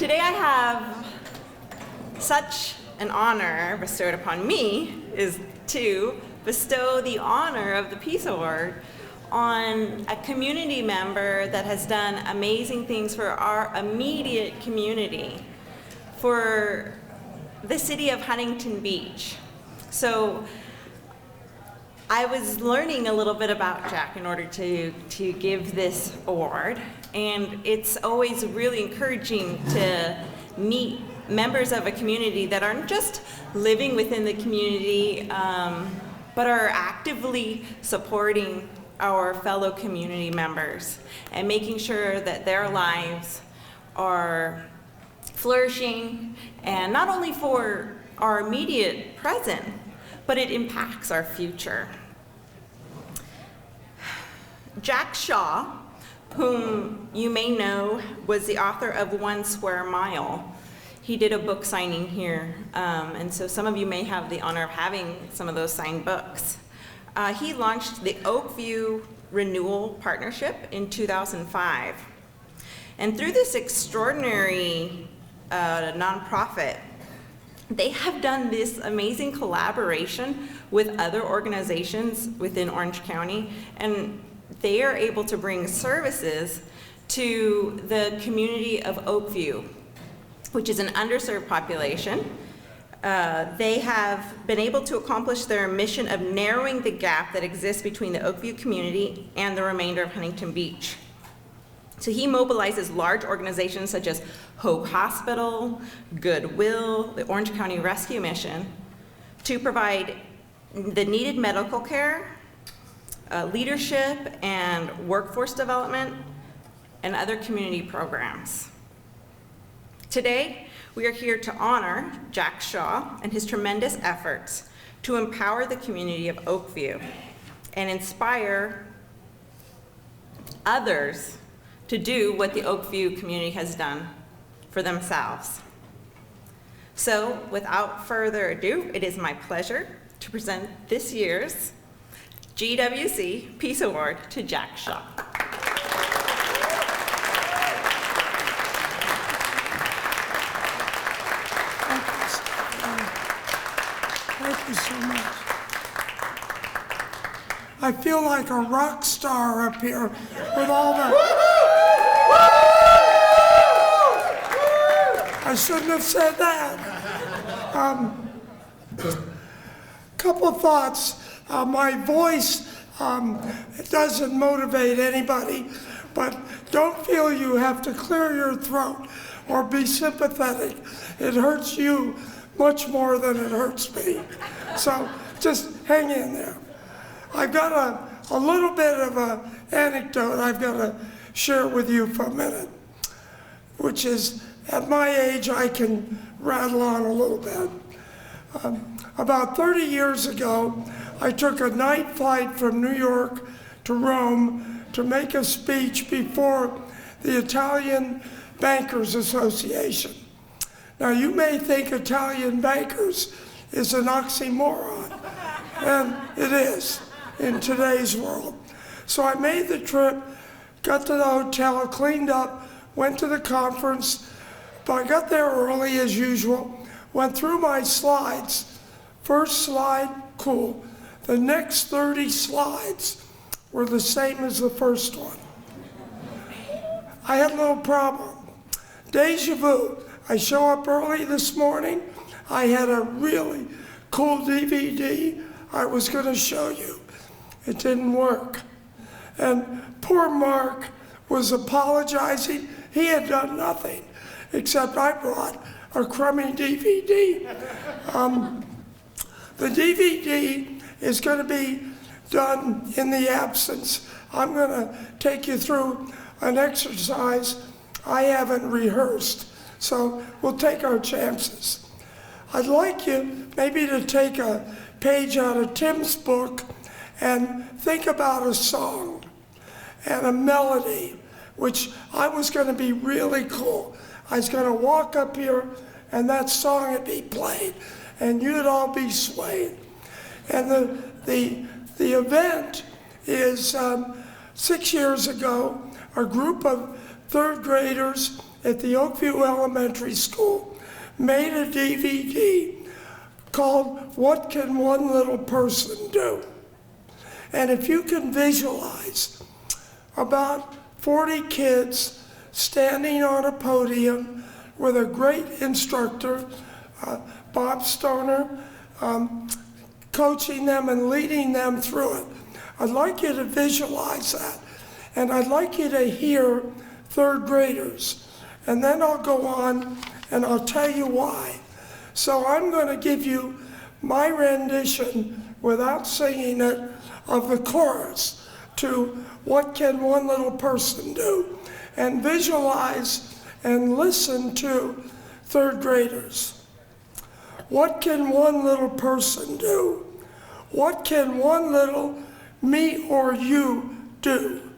Today I have such an honor bestowed upon me is to bestow the honor of the Peace Award on a community member that has done amazing things for our immediate community, for the city of Huntington Beach. So I was learning a little bit about Jack in order to give this award, and it's always really encouraging to meet members of a community that aren't just living within the community, but are actively supporting our fellow community members and making sure that their lives are flourishing, and not only for our immediate present, but it impacts our future. Jack Shaw, whom you may know, was the author of One Square Mile. He did a book signing here, and so some of you may have the honor of having some of those signed books. He launched the Oakview Renewal Partnership in 2005. And through this extraordinary nonprofit, they have done this amazing collaboration with other organizations within Orange County, and they are able to bring services to the community of Oakview, which is an underserved population. They have been able to accomplish their mission of narrowing the gap that exists between the Oakview community and the remainder of Huntington Beach. So he mobilizes large organizations such as Hoag Hospital, Goodwill, the Orange County Rescue Mission, to provide the needed medical care, leadership and workforce development, and other community programs. Today, we are here to honor Jack Shaw and his tremendous efforts to empower the community of Oakview and inspire others to do what the Oakview community has done for themselves. So, without further ado, it is my pleasure to present this year's GWC Peace Award to Jack Shaw. Thank you so much. I feel like a rock star up here with all the... I shouldn't have said that. Couple thoughts. My voice it doesn't motivate anybody, but don't feel you have to clear your throat or be sympathetic. It hurts you much more than it hurts me. So just hang in there. I've got a little bit of an anecdote I've got to share with you for a minute, which is, at my age, I can rattle on a little bit. About 30 years ago, I took a night flight from New York to Rome to make a speech before the Italian Bankers Association. Now, you may think Italian bankers is an oxymoron, and it is in today's world. So I made the trip, got to the hotel, cleaned up, went to the conference, but I got there early as usual, went through my slides. First slide, cool. The next 30 slides were the same as the first one. I had a little problem. Deja vu. I show up early this morning. I had a really cool DVD I was going to show you. It didn't work. And poor Mark was apologizing. He had done nothing except I brought a crummy DVD. The DVD is going to be done in the absence. I'm going to take you through an exercise I haven't rehearsed, so we'll take our chances. I'd like you maybe to take a page out of Tim's book and think about a song and a melody, which I was going to be really cool. I was going to walk up here and that song would be played and you'd all be swaying. And the event is 6 years ago, a group of third graders at the Oakview Elementary School made a DVD called What Can One Little Person Do? And if you can visualize about 40 kids standing on a podium with a great instructor, Bob Stoner, coaching them and leading them through it. I'd like you to visualize that. And I'd like you to hear third graders. And then I'll go on and I'll tell you why. So I'm going to give you my rendition without singing it of the chorus to What Can One Little Person Do? And visualize and listen to third graders. What can one little person do? What can one little me or you do?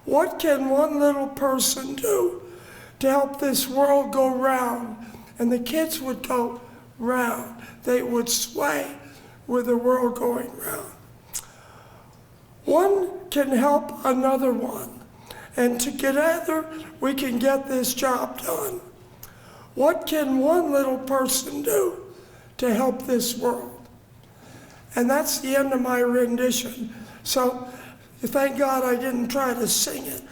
What can one little person do to help this world go round? And the kids would go round. They would sway with the world going round. One can help another one, and together we can get this job done. What can one little person do to help this world? And that's the end of my rendition. So thank God I didn't try to sing it.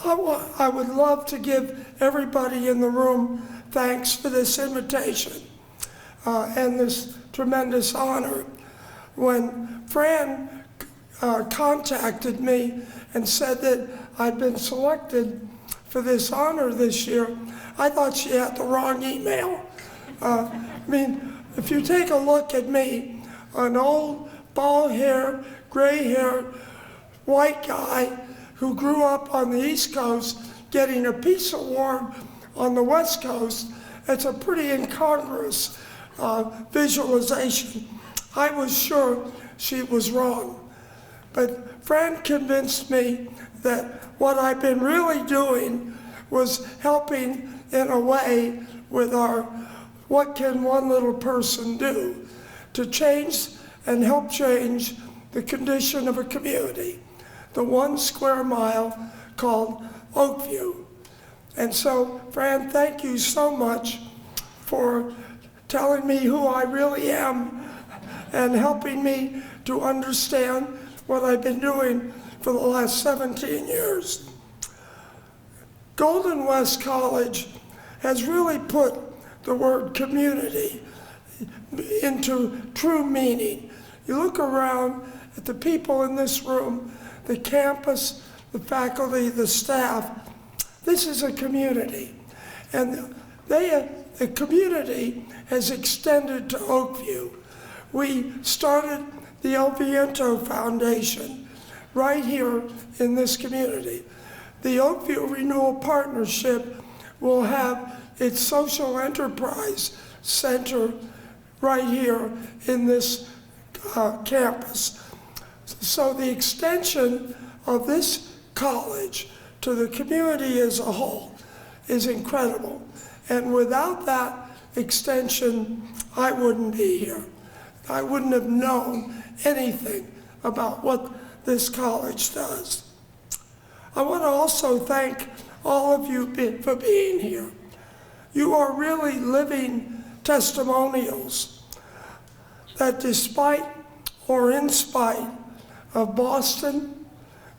I would love to give everybody in the room thanks for this invitation and this tremendous honor. When Fran contacted me and said that I'd been selected for this honor this year, I thought she had the wrong email. I mean, if you take a look at me, an old bald hair, gray hair, white guy who grew up on the East Coast getting a Peace Award on the West Coast, it's a pretty incongruous visualization. I was sure she was wrong. But Fran convinced me that what I've been really doing was helping in a way with our What Can One Little Person Do to change and help change the condition of a community, the 1 square mile called Oakview. And so, Fran, thank you so much for telling me who I really am and helping me to understand what I've been doing for the last 17 years. Golden West College has really put the word community into true meaning. You look around at the people in this room, the campus, the faculty, the staff. This is a community. And the community has extended to Oakview. We started the El Viento Foundation right here in this community. The Oakview Renewal Partnership will have its social enterprise center right here in this campus. So the extension of this college to the community as a whole is incredible. And without that extension, I wouldn't be here. I wouldn't have known anything about what this college does. I want to also thank all of you for being here. You are really living testimonials that despite or in spite of Boston,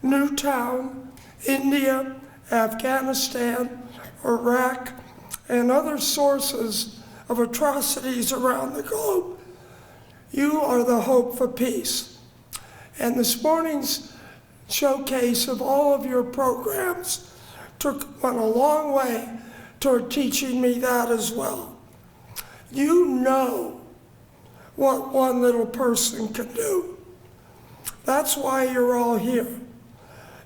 Newtown, India, Afghanistan, Iraq, and other sources of atrocities around the globe, you are the hope for peace. And this morning's showcase of all of your programs went a long way toward teaching me that as well. You know what one little person can do. That's why you're all here.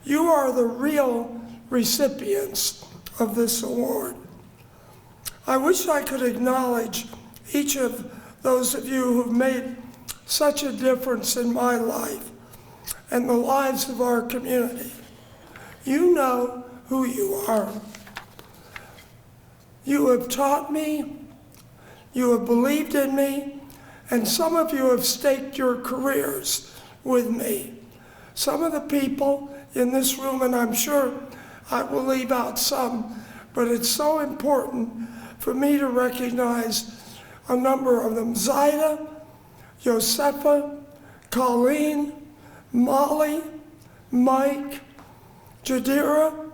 You are the real recipients of this award. I wish I could acknowledge each of those of you who've made such a difference in my life and the lives of our community. You know who you are. You have taught me, you have believed in me, and some of you have staked your careers with me. Some of the people in this room, and I'm sure I will leave out some, but it's so important for me to recognize a number of them. Zaida, Josefa, Colleen, Molly, Mike, Jadira,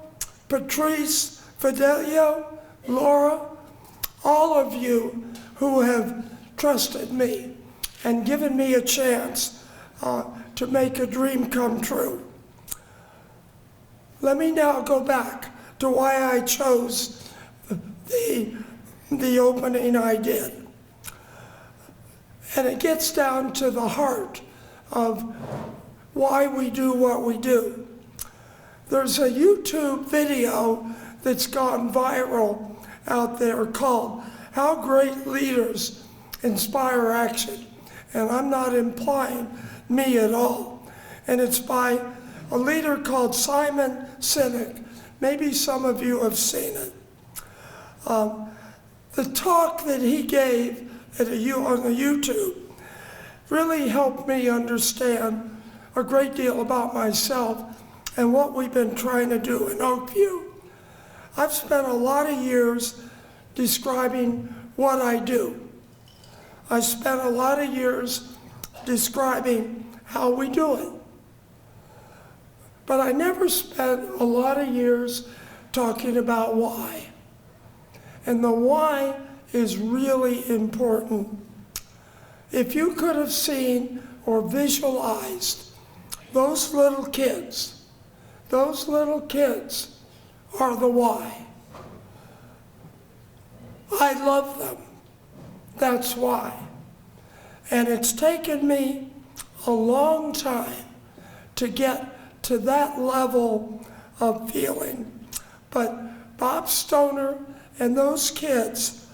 Patrice, Fidelio, Laura, all of you who have trusted me and given me a chance to make a dream come true. Let me now go back to why I chose the opening I did. And it gets down to the heart of why we do what we do. There's a YouTube video that's gone viral out there called How Great Leaders Inspire Action. And I'm not implying me at all. And it's by a leader called Simon Sinek. Maybe some of you have seen it. The talk that he gave on the YouTube really helped me understand a great deal about myself and what we've been trying to do in Oakview. I've spent a lot of years describing what I do. I spent a lot of years describing how we do it. But I never spent a lot of years talking about why. And the why is really important. If you could have seen or visualized those little kids are the why. I love them. That's why. And it's taken me a long time to get to that level of feeling. But Bob Stoner and those kids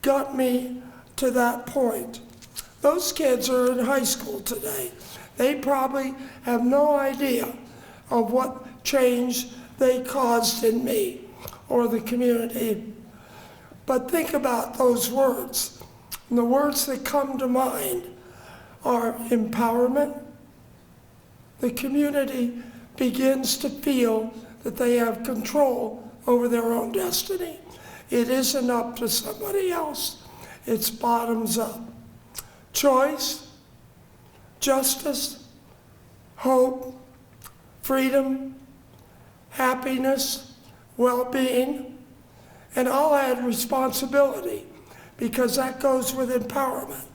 got me to that point. Those kids are in high school today. They probably have no idea of what change they caused in me or the community. But think about those words. And the words that come to mind are empowerment. The community begins to feel that they have control over their own destiny. It isn't up to somebody else. It's bottoms up. Choice, justice, hope, freedom, happiness, well-being, and I'll add responsibility because that goes with empowerment.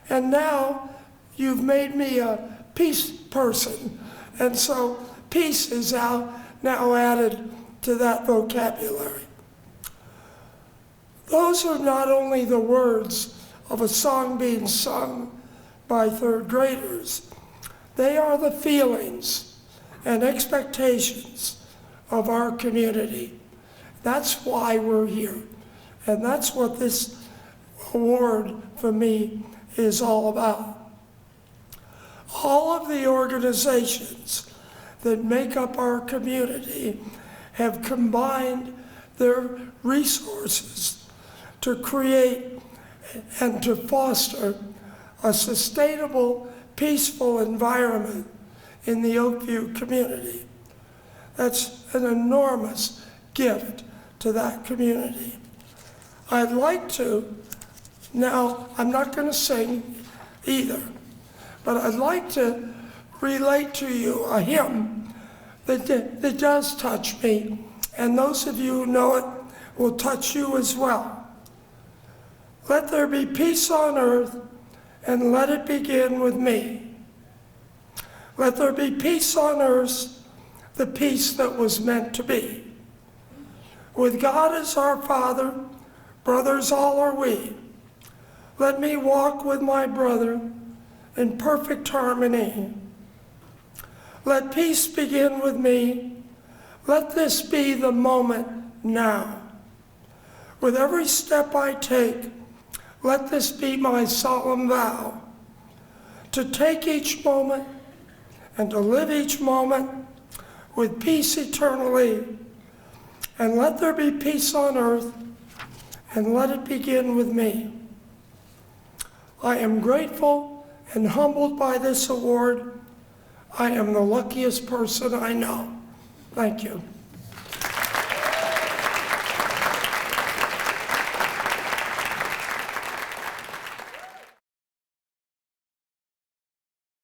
And now you've made me a peace person, and so peace is now added to that vocabulary. Those are not only the words of a song being sung by third graders, they are the feelings and expectations of our community. That's why we're here. And that's what this award for me is all about. All of the organizations that make up our community have combined their resources to create and to foster a sustainable, peaceful environment in the Oakview community. That's an enormous gift to that community. I'd like to, now I'm not going to sing either, but I'd like to relate to you a hymn that does touch me, and those of you who know it will touch you as well. Let there be peace on earth, and let it begin with me. Let there be peace on earth, the peace that was meant to be. With God as our Father, brothers all are we. Let me walk with my brother in perfect harmony. Let peace begin with me. Let this be the moment now. With every step I take, let this be my solemn vow, to take each moment and to live each moment with peace eternally. And let there be peace on earth, and let it begin with me. I am grateful and humbled by this award. I am the luckiest person I know. Thank you.